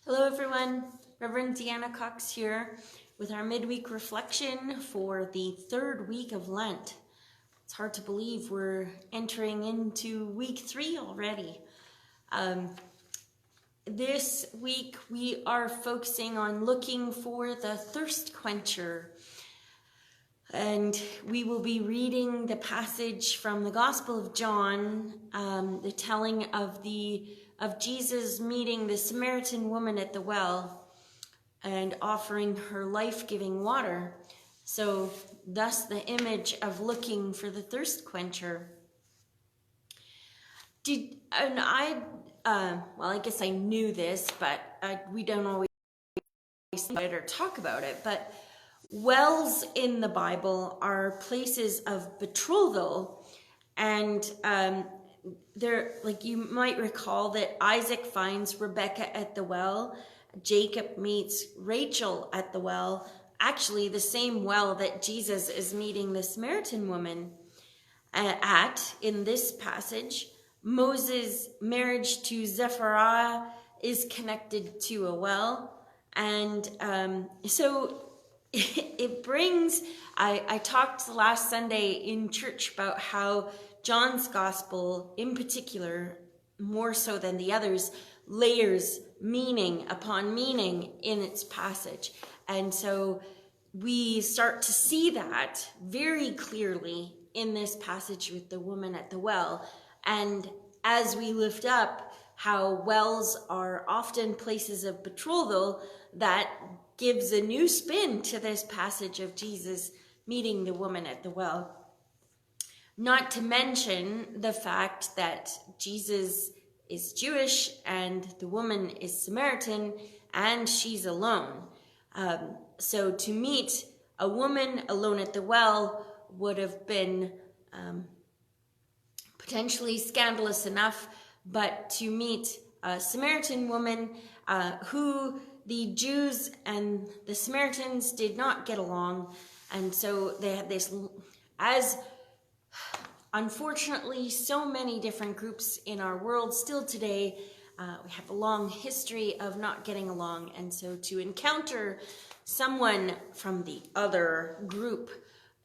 Hello everyone, Reverend Deanna Cox here with our midweek reflection for the third week of Lent. It's hard to believe we're entering into week 3 already. This week we are focusing on looking for the thirst quencher, and we will be reading the passage from the Gospel of John, the telling of Jesus meeting the Samaritan woman at the well and offering her life-giving water. So thus the image of looking for the thirst quencher. I guess I knew this, but we don't always see it or talk about it, but wells in the Bible are places of betrothal, and you might recall that Isaac finds Rebecca at the well, Jacob meets Rachel at the well, actually the same well that Jesus is meeting the Samaritan woman at in this passage. Moses' marriage to Zechariah is connected to a well, and so it brings, I talked last Sunday in church about how John's gospel in particular, more so than the others, layers meaning upon meaning in its passage. And so we start to see that very clearly in this passage with the woman at the well. And as we lift up how wells are often places of betrothal, that gives a new spin to this passage of Jesus meeting the woman at the well. Not to mention the fact that Jesus is Jewish and the woman is Samaritan and she's alone. So to meet a woman alone at the well would have been potentially scandalous enough, but to meet a Samaritan woman who the Jews and the Samaritans did not get along, and so they had this, as unfortunately so many different groups in our world still today, we have a long history of not getting along, and so to encounter someone from the other group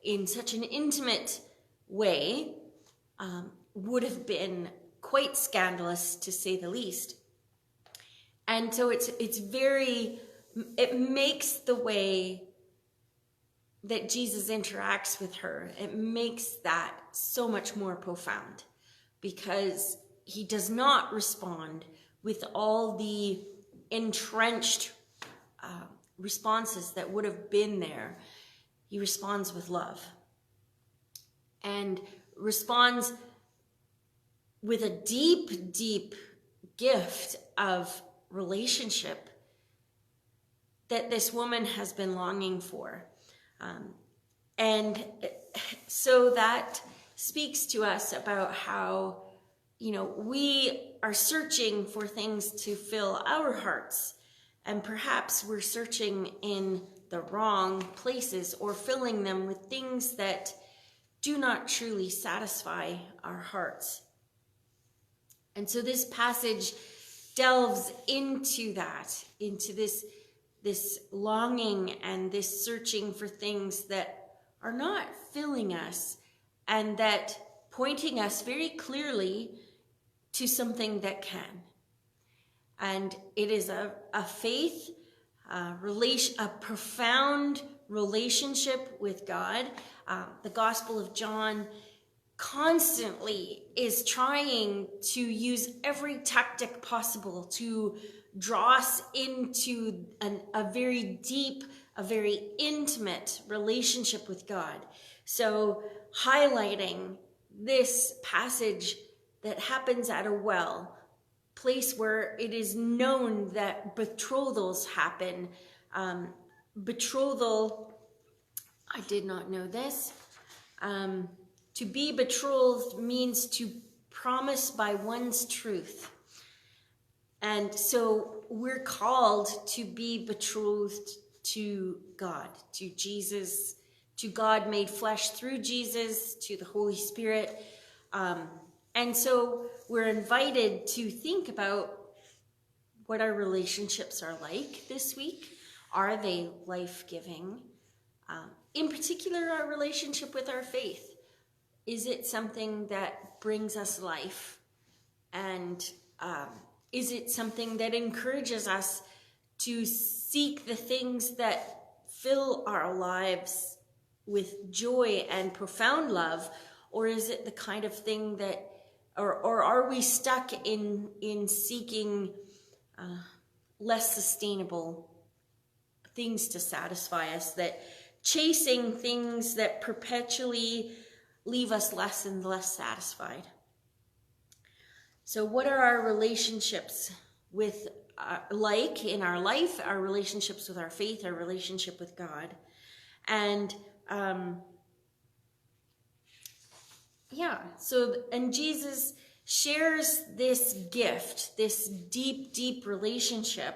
in such an intimate way would have been quite scandalous, to say the least. And so it makes the way that Jesus interacts with her, it makes that so much more profound, because he does not respond with all the entrenched responses that would have been there. He responds with love and responds with a deep, deep gift of relationship that this woman has been longing for. And so that speaks to us about how, we are searching for things to fill our hearts, and perhaps we're searching in the wrong places or filling them with things that do not truly satisfy our hearts. And so this passage delves into that, into this longing and this searching for things that are not filling us, and that pointing us very clearly to something that can. And it is a faith, a profound relationship with God. The Gospel of John constantly is trying to use every tactic possible to draw us into a very deep, a very intimate relationship with God. So highlighting this passage that happens at a well, place where it is known that betrothals happen. Betrothal, I did not know this. To be betrothed means to promise by one's truth. And so we're called to be betrothed to God, to Jesus, to God made flesh through Jesus, to the Holy Spirit. And so we're invited to think about what our relationships are like this week. Are they life-giving? In particular, our relationship with our faith. Is it something that brings us life? And is it something that encourages us to seek the things that fill our lives with joy and profound love? Or is it the kind of thing that, or are we stuck in seeking less sustainable things to satisfy us, that chasing things that perpetually leave us less and less satisfied? So what are our relationships with, like in our life, our relationships with our faith, our relationship with God? And and Jesus shares this gift, this deep, deep relationship,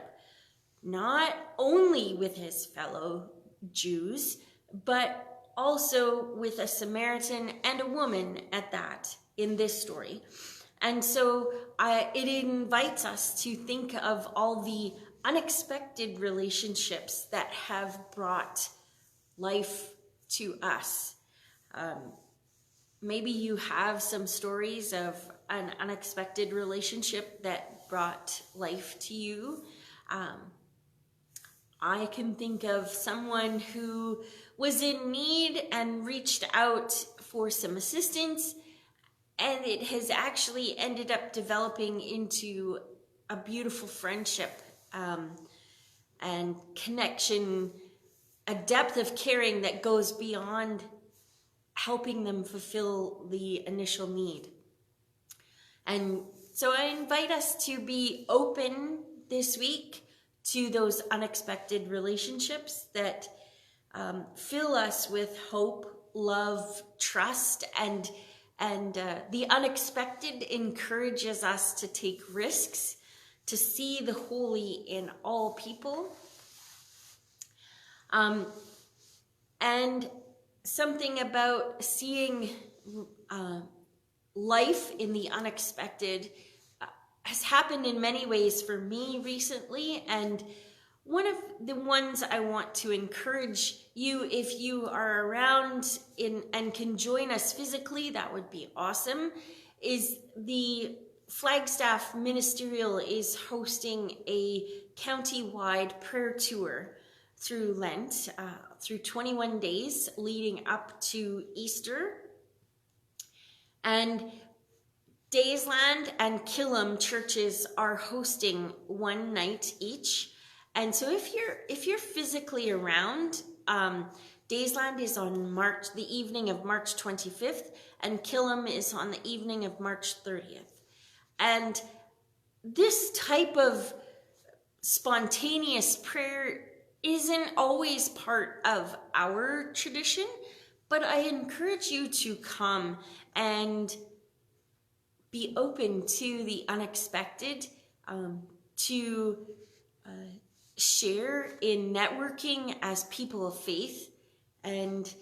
not only with his fellow Jews, but also with a Samaritan and a woman at that in this story. And so it invites us to think of all the unexpected relationships that have brought life to us. Maybe you have some stories of an unexpected relationship that brought life to you. I can think of someone who was in need and reached out for some assistance, and it has actually ended up developing into a beautiful friendship and connection, a depth of caring that goes beyond helping them fulfill the initial need. And so I invite us to be open this week to those unexpected relationships that fill us with hope, love, trust, and the unexpected encourages us to take risks, to see the holy in all people. And something about seeing life in the unexpected has happened in many ways for me recently. And one of the ones I want to encourage you, if you are around and can join us physically, that would be awesome, is the Flagstaff Ministerial is hosting a county-wide prayer tour through Lent, through 21 days leading up to Easter. And Daysland and Killam churches are hosting one night each. And so if you're physically around, Daysland is on the evening of March 25th, and Killam is on the evening of March 30th. And this type of spontaneous prayer isn't always part of our tradition, but I encourage you to come and be open to the unexpected, to share in networking as people of faith, and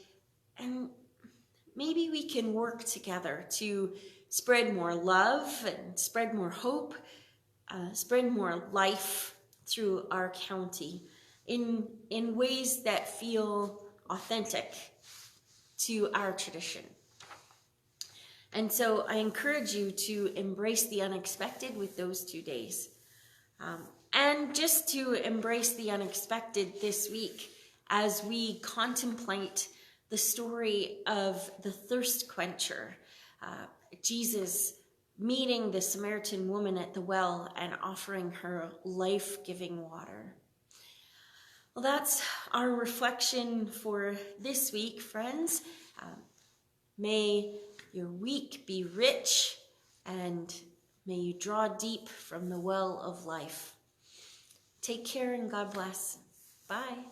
maybe we can work together to spread more love and spread more hope, spread more life through our county in ways that feel authentic to our tradition. And so I encourage you to embrace the unexpected with those 2 days. And just to embrace the unexpected this week as we contemplate the story of the thirst quencher, Jesus meeting the Samaritan woman at the well and offering her life-giving water. Well, that's our reflection for this week, friends. May your week be rich, and may you draw deep from the well of life. Take care and God bless. Bye.